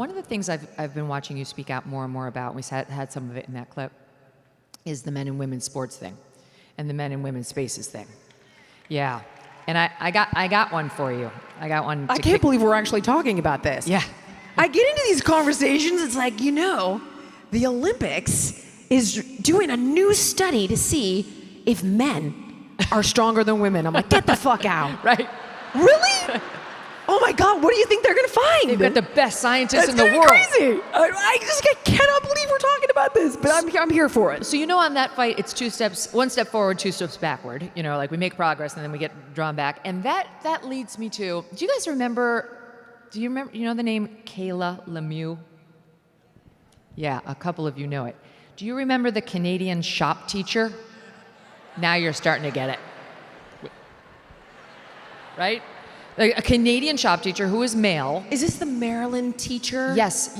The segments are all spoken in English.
One of the things I've been watching you speak out more and more about, and we had some of it in that clip, is the men and women's sports thing and the men and women's spaces thing. Yeah. And I got one for you. I got one. I can't believe we're actually talking about this. Yeah. I get into these conversations, it's like, the Olympics is doing a new study to see if men are stronger than women. I'm like, get the fuck out. Right. Really? Oh my God, what do you think they're gonna find? They've got the best scientists in the world. That's crazy. I cannot believe we're talking about this, but I'm here for it. So on that fight, it's one step forward, two steps backward. Like we make progress and then we get drawn back. And that leads me to, do you remember the name Kayla Lemieux? Yeah, a couple of you know it. Do you remember the Canadian shop teacher? Now you're starting to get it. Right? A Canadian shop teacher who is male. Is this the Maryland teacher? Yes.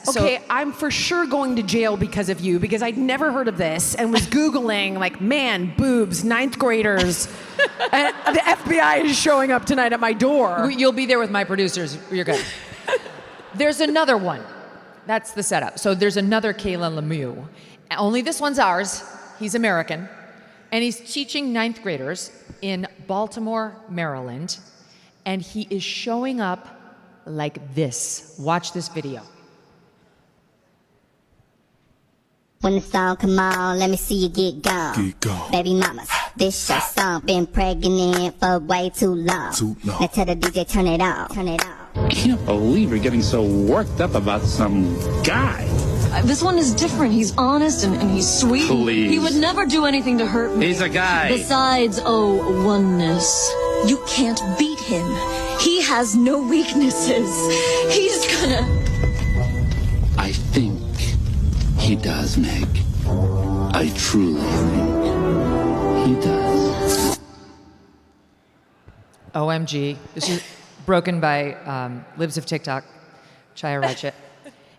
Okay, so, I'm for sure going to jail because of you, because I'd never heard of this and was Googling like, man, boobs, 9th graders. And the FBI is showing up tonight at my door. You'll be there with my producers. You're good. There's another one. That's the setup. So there's another Kayla Lemieux. Only this one's ours. He's American. And he's teaching 9th graders in Baltimore, Maryland. And he is showing up like this. Watch this video. When the song come on, let me see you get gone. Get gone. Baby mamas, this your song. Been pregnant for way too long. Now tell the DJ, turn it on. Turn it on. I can't believe you're getting so worked up about some guy. This one is different. He's honest and he's sweet. Please. He would never do anything to hurt me. He's a guy. Besides, oneness. You can't beat him. He has no weaknesses. He's gonna... I think he does, Meg. I truly think he does. OMG. This is broken by Libs of TikTok, Chaya Ratchet,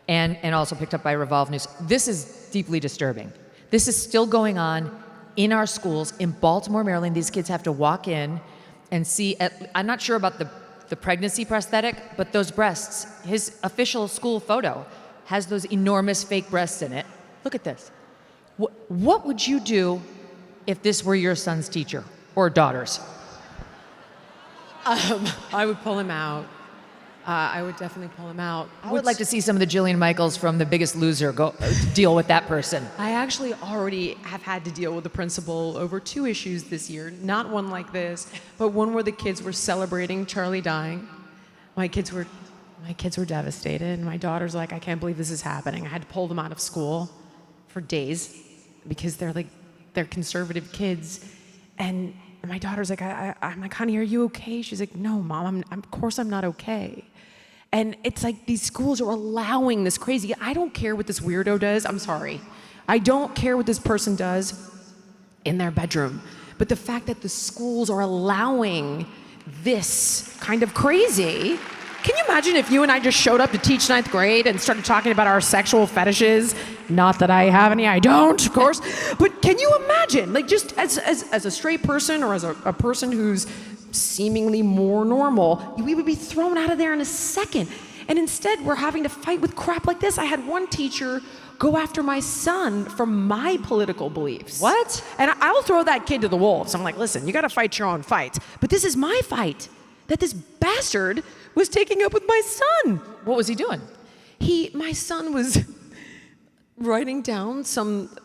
and also picked up by Revolve News. This is deeply disturbing. This is still going on in our schools in Baltimore, Maryland. These kids have to walk in and see, I'm not sure about the pregnancy prosthetic, but those breasts, his official school photo has those enormous fake breasts in it. Look at this. What would you do if this were your son's teacher or daughter's? I would pull him out. I would definitely pull him out. I would like to see some of the Jillian Michaels from The Biggest Loser go deal with that person. I actually already have had to deal with the principal over 2 issues this year. Not one like this, but one where the kids were celebrating Charlie dying. My kids were devastated, and my daughter's like, I can't believe this is happening. I had to pull them out of school for days because they're conservative kids. And my daughter's like, I'm like, honey, are you okay? She's like, no, Mom, of course I'm not okay. And it's like these schools are allowing this crazy. I don't care what this weirdo does. I'm sorry. I don't care what this person does in their bedroom. But the fact that the schools are allowing this kind of crazy. Can you imagine if you and I just showed up to teach 9th grade and started talking about our sexual fetishes? Not that I have any, I don't, of course. But can you imagine, like just as a straight person or as a person who's seemingly more normal, we would be thrown out of there in a second. And instead, we're having to fight with crap like this. I had one teacher go after my son for my political beliefs. What? And I'll throw that kid to the wolves. I'm like, listen, you gotta fight your own fight. But this is my fight that this bastard was taking up with my son. What was he doing? My son was writing down some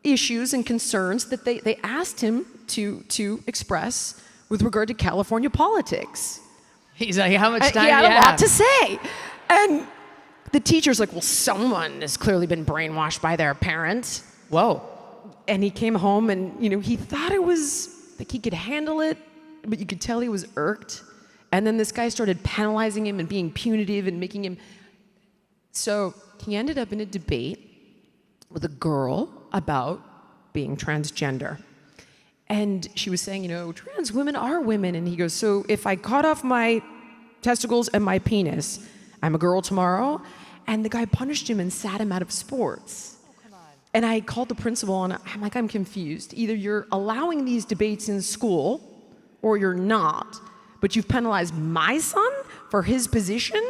issues and concerns that they asked him to express with regard to California politics. He's like, how much time do you have? He had have? a lot to say. And the teacher's like, well, someone has clearly been brainwashed by their parents. Whoa. And he came home and, he thought it was, like he could handle it, but you could tell he was irked. And then this guy started penalizing him and being punitive and making him... So he ended up in a debate with a girl about being transgender. And she was saying, trans women are women. And he goes, so if I cut off my testicles and my penis, I'm a girl tomorrow? And the guy punished him and sat him out of sports. Oh, come on. And I called the principal and I'm like, I'm confused. Either you're allowing these debates in school or you're not. But you've penalized my son for his position?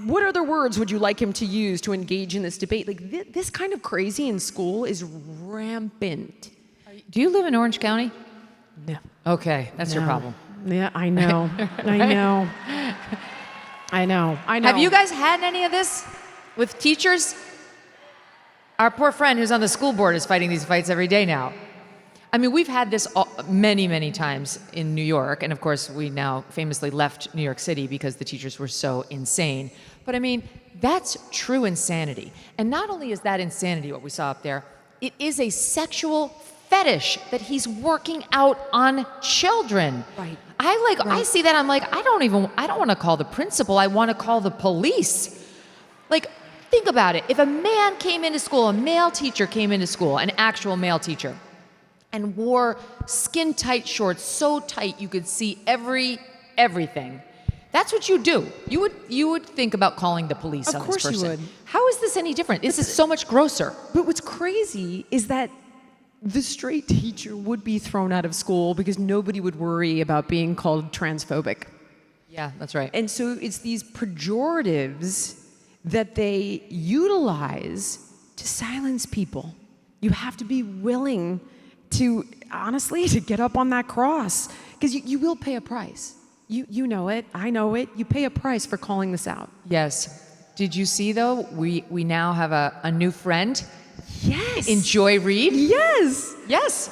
what other words would you like him to use to engage in this debate? Like this kind of crazy in school is rampant. Do you live in Orange County? No. Okay, that's your problem. Yeah, I know. I know. Have you guys had any of this with teachers? Our poor friend who's on the school board is fighting these fights every day now. I mean, we've had this many, many times in New York, and of course, we now famously left New York City because the teachers were so insane. But I mean, that's true insanity. And not only is that insanity, what we saw up there, it is a sexual fetish that he's working out on children. Right. I see that, I'm like, I don't want to call the principal, I want to call the police. Like, think about it. If a man came into school, a male teacher came into school, an actual male teacher, and wore skin-tight shorts, so tight you could see everything, that's what you do. You would think about calling the police on this person. Of course you would. How is this any different? This is so much grosser. But what's crazy is that the straight teacher would be thrown out of school because nobody would worry about being called transphobic. Yeah, that's right. And so it's these pejoratives that they utilize to silence people. You have to be willing to, honestly, to get up on that cross, because you will pay a price. You know it, I know it. You pay a price for calling this out. Yes. Did you see, though, we now have a new friend? Yes. In Joy Reid? Yes. Yes.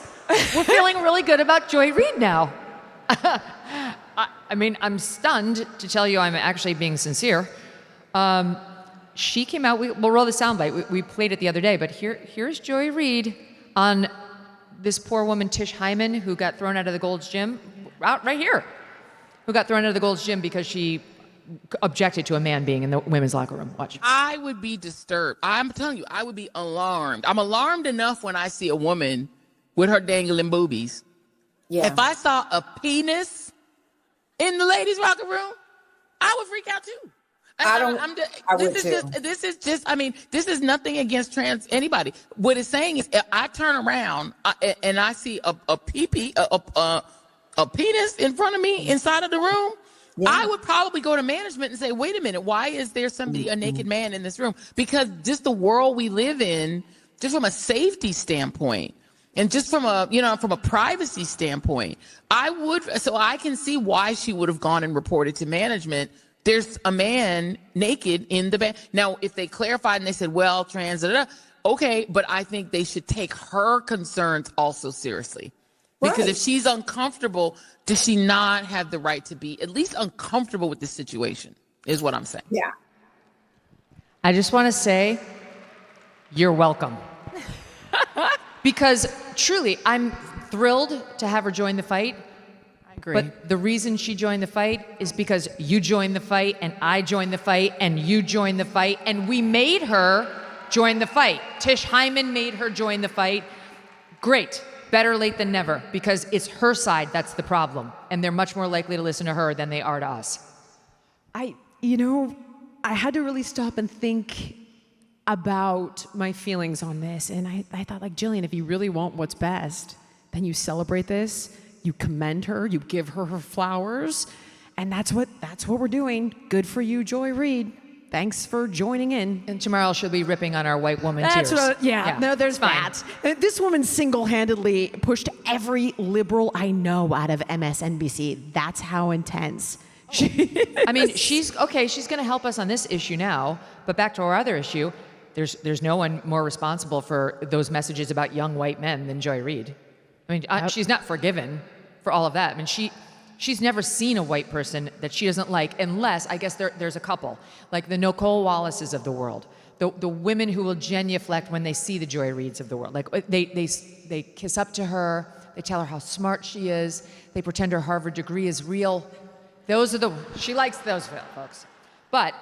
We're feeling really good about Joy Reid now. I mean, I'm stunned to tell you I'm actually being sincere. She came out, we'll roll the soundbite. We played it the other day, but here's Joy Reid on this poor woman, Tish Hyman, who got thrown out of the Gold's Gym, right here, who got thrown out of the Gold's Gym because she objected to a man being in the women's locker room. Watch. I would be disturbed. I'm telling you, I would be alarmed. I'm alarmed enough when I see a woman with her dangling boobies. Yeah. If I saw a penis in the ladies' locker room, I would freak out too. This is nothing against trans anybody. What it's saying is, if I turn around and I see a penis in front of me inside of the room, yeah, I would probably go to management and say, wait a minute, why is there a naked man in this room? Because just the world we live in, just from a safety standpoint, and just from a privacy standpoint, so I can see why she would have gone and reported to management. There's a man naked in the bed. Now, if they clarified and they said, well, trans, okay, but I think they should take her concerns also seriously. Because if she's uncomfortable, does she not have the right to be at least uncomfortable with this situation, is what I'm saying. Yeah. I just want to say, you're welcome. Because truly, I'm thrilled to have her join the fight. I agree. But the reason she joined the fight is because you joined the fight, and I joined the fight, and you joined the fight, and we made her join the fight. Tish Hyman made her join the fight. Great. Better late than never, because it's her side that's the problem, and they're much more likely to listen to her than they are to us. I had to really stop and think about my feelings on this, and I thought, like, Jillian, if you really want what's best, then you celebrate this, you commend her, you give her her flowers, and that's what we're doing. Good for you, Joy Reid. Thanks for joining in. And tomorrow she'll be ripping on our white woman tears. No, there's that. This woman single-handedly pushed every liberal I know out of MSNBC. That's how intense. I mean, she's going to help us on this issue now, but back to our other issue, there's no one more responsible for those messages about young white men than Joy Reid. I mean, she's not forgiven for all of that. I mean, she's never seen a white person that she doesn't like, unless, I guess there's a couple, like the Nicole Wallaces of the world, the women who will genuflect when they see the Joy Reids of the world. Like they kiss up to her, they tell her how smart she is, they pretend her Harvard degree is real. She likes those folks. But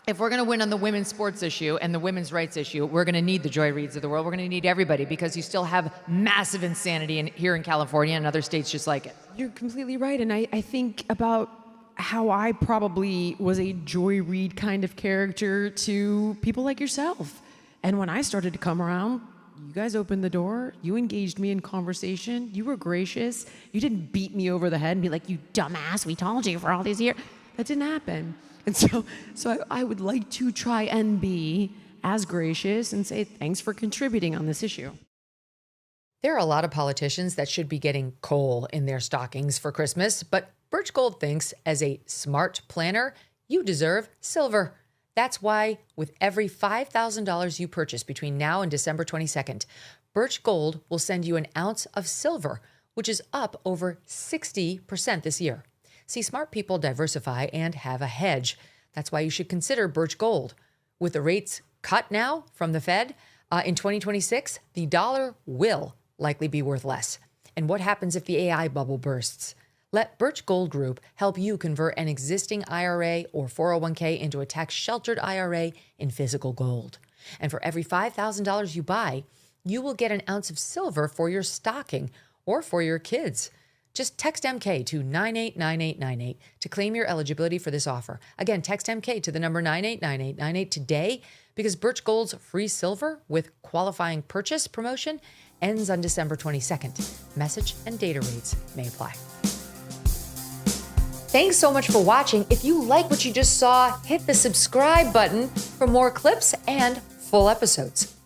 if we're going to win on the women's sports issue and the women's rights issue, we're going to need the Joy Reids of the world. We're going to need everybody, because you still have massive insanity here in California and other states just like it. You're completely right. And I think about how I probably was a Joy Reid kind of character to people like yourself. And when I started to come around, you guys opened the door. You engaged me in conversation. You were gracious. You didn't beat me over the head and be like, you dumbass, we told you for all these years. That didn't happen. And so I would like to try and be as gracious and say thanks for contributing on this issue. There are a lot of politicians that should be getting coal in their stockings for Christmas, but Birch Gold thinks as a smart planner, you deserve silver. That's why with every $5,000 you purchase between now and December 22nd, Birch Gold will send you an ounce of silver, which is up over 60% this year. See, smart people diversify and have a hedge. That's why you should consider Birch Gold. With the rates cut now from the Fed, in 2026, the dollar will likely be worth less. And what happens if the AI bubble bursts? Let Birch Gold Group help you convert an existing IRA or 401k into a tax-sheltered IRA in physical gold. And for every $5,000 you buy, you will get an ounce of silver for your stocking or for your kids. Just text MK to 989898 to claim your eligibility for this offer. Again, text MK to the number 989898 today because Birch Gold's free silver with qualifying purchase promotion ends on December 22nd. Message and data rates may apply. Thanks so much for watching. If you like what you just saw, hit the subscribe button for more clips and full episodes.